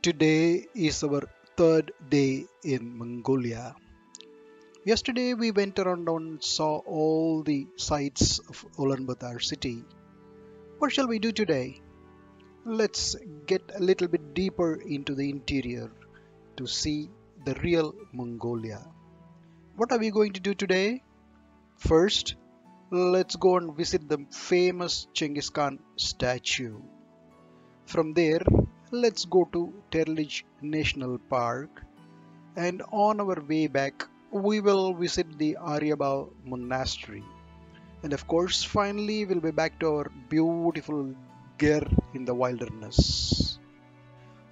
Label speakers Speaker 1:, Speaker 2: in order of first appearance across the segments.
Speaker 1: Today is our third day in Mongolia. Yesterday we went around and saw all the sights of Ulaanbaatar city. What shall we do today? Let's get a little bit deeper into the interior to see the real Mongolia. What are we going to do today? First, let's go and visit the famous Genghis Khan statue. From there, let's go to Terelj National Park, and on our way back we will visit the Aryabal monastery, and of course finally we'll be back to our beautiful Ger in the wilderness.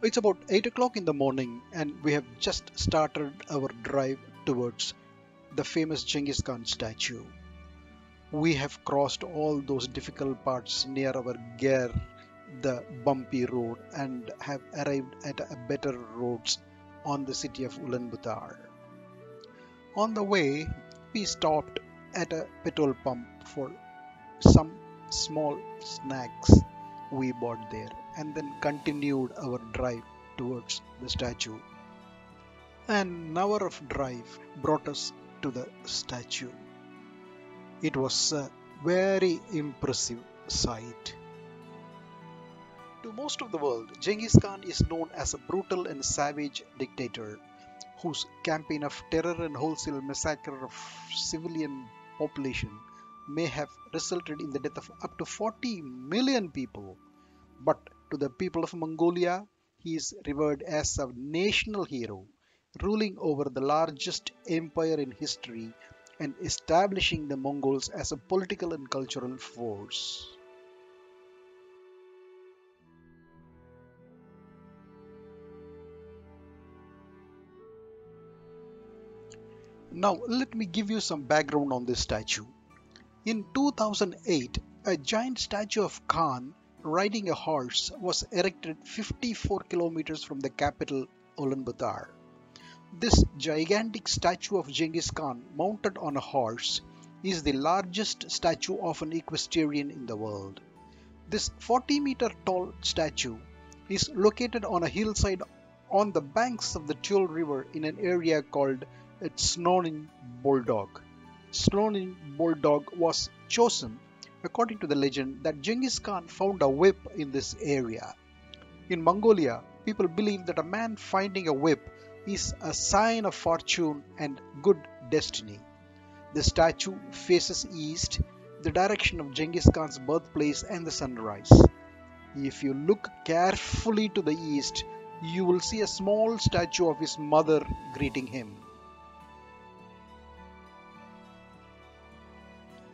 Speaker 1: It's about 8 o'clock in the morning and we have just started our drive towards the famous Genghis Khan statue. We have crossed all those difficult parts near our Ger, the bumpy road, and have arrived at a better roads on the city of Ulaanbaatar. On the way, we stopped at a petrol pump for some small snacks we bought there and then continued our drive towards the statue. An hour of drive brought us to the statue. It was a very impressive sight. To most of the world, Genghis Khan is known as a brutal and savage dictator whose campaign of terror and wholesale massacre of civilian population may have resulted in the death of up to 40 million people. But to the people of Mongolia, he is revered as a national hero, ruling over the largest empire in history and establishing the Mongols as a political and cultural force. Now, let me give you some background on this statue. In 2008, a giant statue of Khan riding a horse was erected 54 kilometers from the capital, Ulaanbaatar. This gigantic statue of Genghis Khan mounted on a horse is the largest statue of an equestrian in the world. This 40-meter tall statue is located on a hillside on the banks of the Terelj River in an area called Snonin Bulldog. Snonin Bulldog was chosen according to the legend that Genghis Khan found a whip in this area. In Mongolia, people believe that a man finding a whip is a sign of fortune and good destiny. The statue faces east, the direction of Genghis Khan's birthplace and the sunrise. If you look carefully to the east, you will see a small statue of his mother greeting him.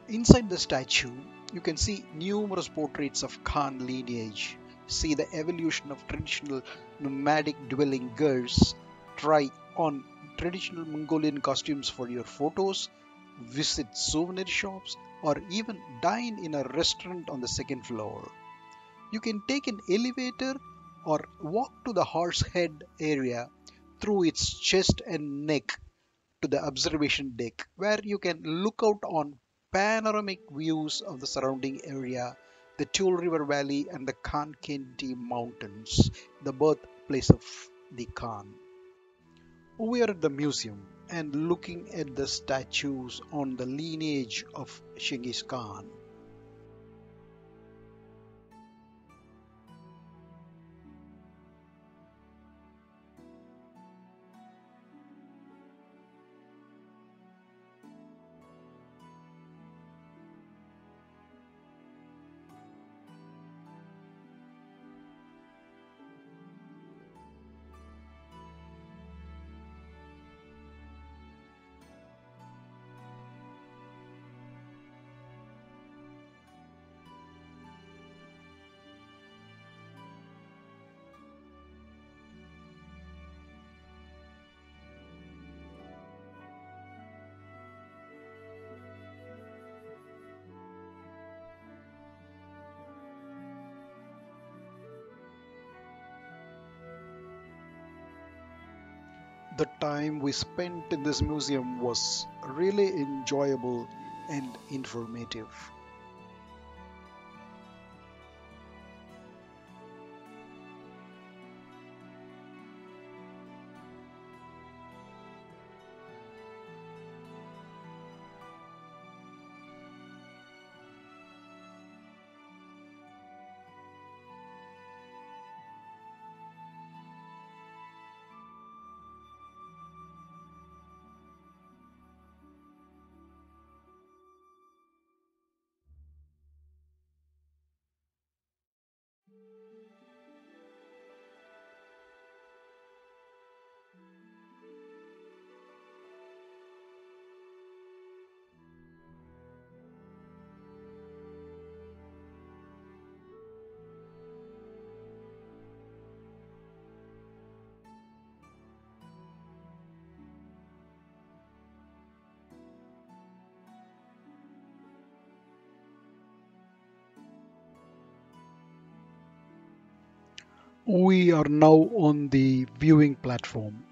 Speaker 1: Inside the statue, you can see numerous portraits of Khan lineage. See the evolution of traditional nomadic dwelling girls. Try on traditional Mongolian costumes for your photos. Visit souvenir shops or even dine in a restaurant on the second floor. You can take an elevator or walk to the horse head area through its chest and neck to the observation deck where you can look out on panoramic views of the surrounding area, the Terelj River Valley and the Khan Mountains, the birthplace of the Khan. We are at the museum and looking at the statues on the lineage of Genghis Khan. The time we spent in this museum was really enjoyable and informative. We are now on the viewing platform.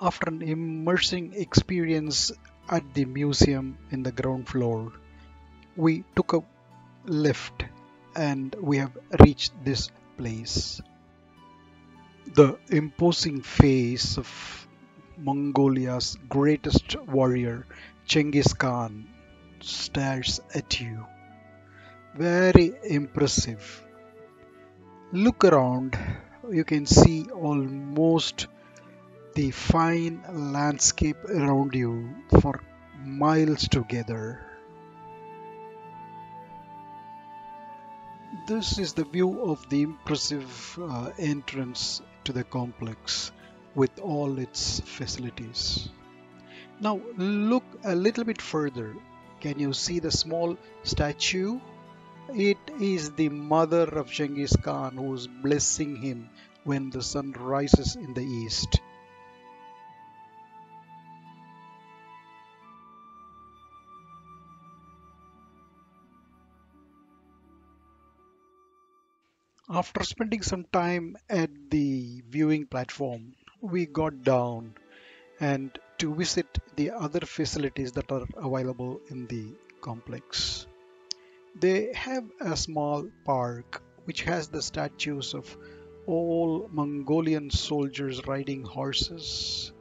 Speaker 1: After an immersing experience at the museum in the ground floor, we took a lift and we have reached this place. The imposing face of Mongolia's greatest warrior, Genghis Khan, stares at you. Very impressive. Look around, you can see almost the fine landscape around you for miles together. This is the view of the impressive entrance to the complex with all its facilities. Now look a little bit further. Can you see the small statue? It is the mother of Genghis Khan who is blessing him when the sun rises in the east. After spending some time at the viewing platform, we got down and to visit the other facilities that are available in the complex. They have a small park which has the statues of all Mongolian soldiers riding horses,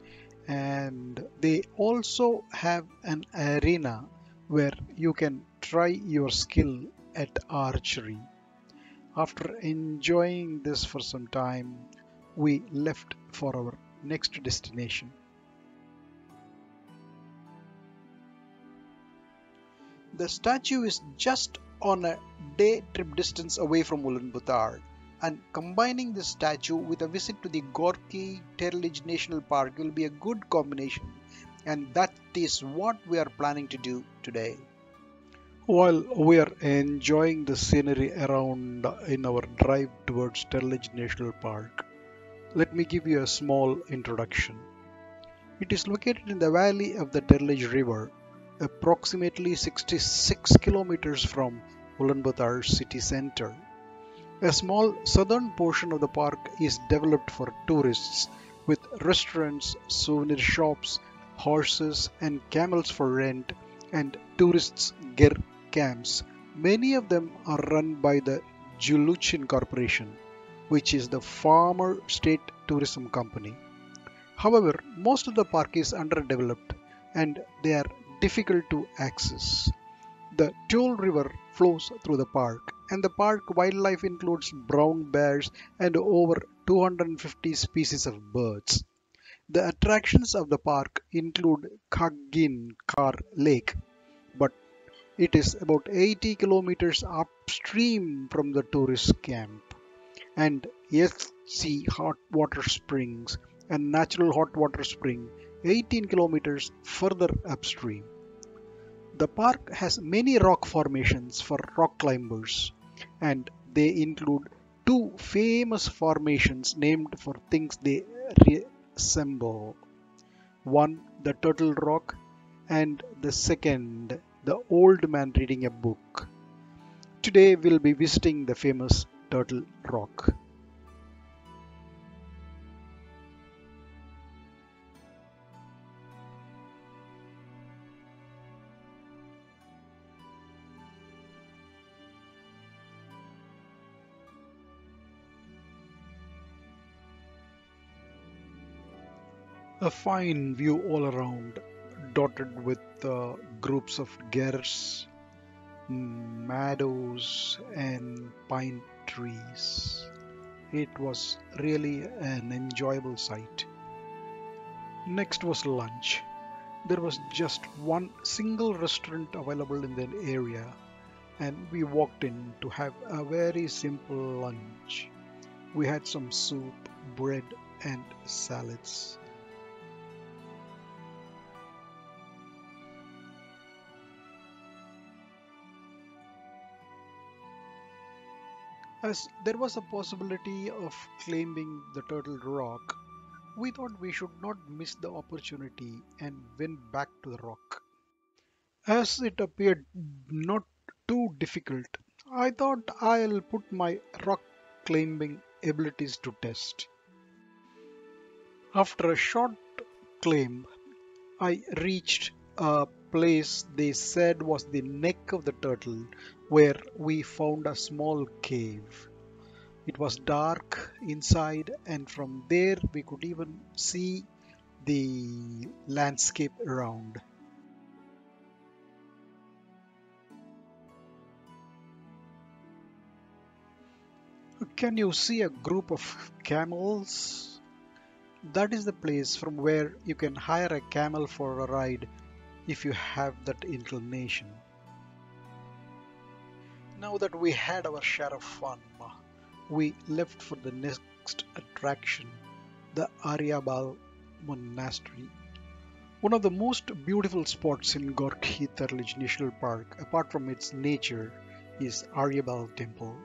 Speaker 1: and they also have an arena where you can try your skill at archery. After enjoying this for some time, we left for our next destination. The statue is just on a day trip distance away from Ulaanbaatar, and combining this statue with a visit to the Gorky Terelj National Park will be a good combination, and that is what we are planning to do today. While we are enjoying the scenery around in our drive towards Terelj National Park, let me give you a small introduction. It is located in the valley of the Terelj River, approximately 66 kilometers from Ulaanbaatar city center. A small southern portion of the park is developed for tourists with restaurants, souvenir shops, horses and camels for rent, and tourists' gear camps. Many of them are run by the Juluchin Corporation, which is the former state tourism company. However, most of the park is underdeveloped and they are difficult to access. The Terelj River flows through the park, and the park wildlife includes brown bears and over 250 species of birds. The attractions of the park include Khagin Kar Lake, but it is about 80 kilometers upstream from the tourist camp, and SC Hot Water Springs, a natural hot water spring 18 kilometers further upstream. The park has many rock formations for rock climbers, and they include two famous formations named for things they resemble. One, the Turtle Rock, and the second, the old man reading a book. Today we'll be visiting the famous Turtle Rock. A fine view all around, dotted with groups of gers, meadows, and pine trees. It was really an enjoyable sight. Next was lunch. There was just one single restaurant available in the area, and we walked in to have a very simple lunch. We had some soup, bread, and salads. As there was a possibility of climbing the Turtle Rock, we thought we should not miss the opportunity and went back to the rock. As it appeared not too difficult, I thought I'll put my rock climbing abilities to test. After a short climb, I reached a place they said was the neck of the turtle, where we found a small cave. It was dark inside, and from there we could even see the landscape around. Can you see a group of camels? That is the place from where you can hire a camel for a ride if you have that inclination. Now that we had our share of fun, we left for the next attraction, the Aryabal Monastery. One of the most beautiful spots in Gorky Terelj National Park, apart from its nature, is Aryabal Temple.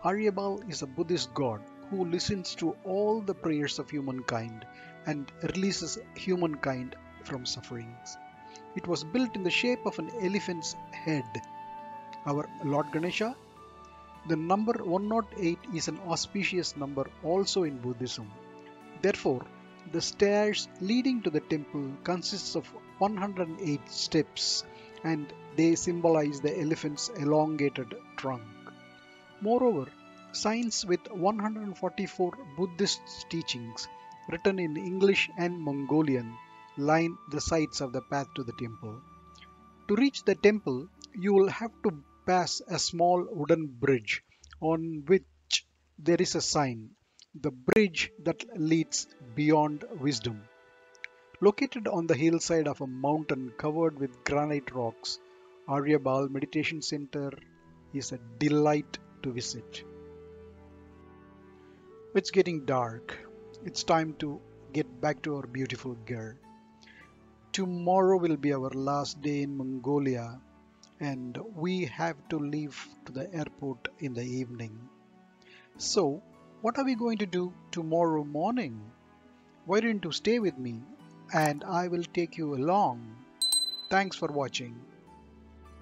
Speaker 1: Aryabal is a Buddhist god who listens to all the prayers of humankind and releases humankind from sufferings. It was built in the shape of an elephant's head. Our Lord Ganesha, the number 108 is an auspicious number also in Buddhism. Therefore, the stairs leading to the temple consists of 108 steps and they symbolize the elephant's elongated trunk. Moreover, signs with 144 Buddhist teachings written in English and Mongolian line the sides of the path to the temple. To reach the temple, you will have to pass a small wooden bridge on which there is a sign, the bridge that leads beyond wisdom. Located on the hillside of a mountain covered with granite rocks, Aryabal Meditation Center is a delight to visit. It's getting dark. It's time to get back to our beautiful girl. Tomorrow will be our last day in Mongolia and we have to leave to the airport in the evening. So, what are we going to do tomorrow morning? Why don't you stay with me and I will take you along? Thanks for watching.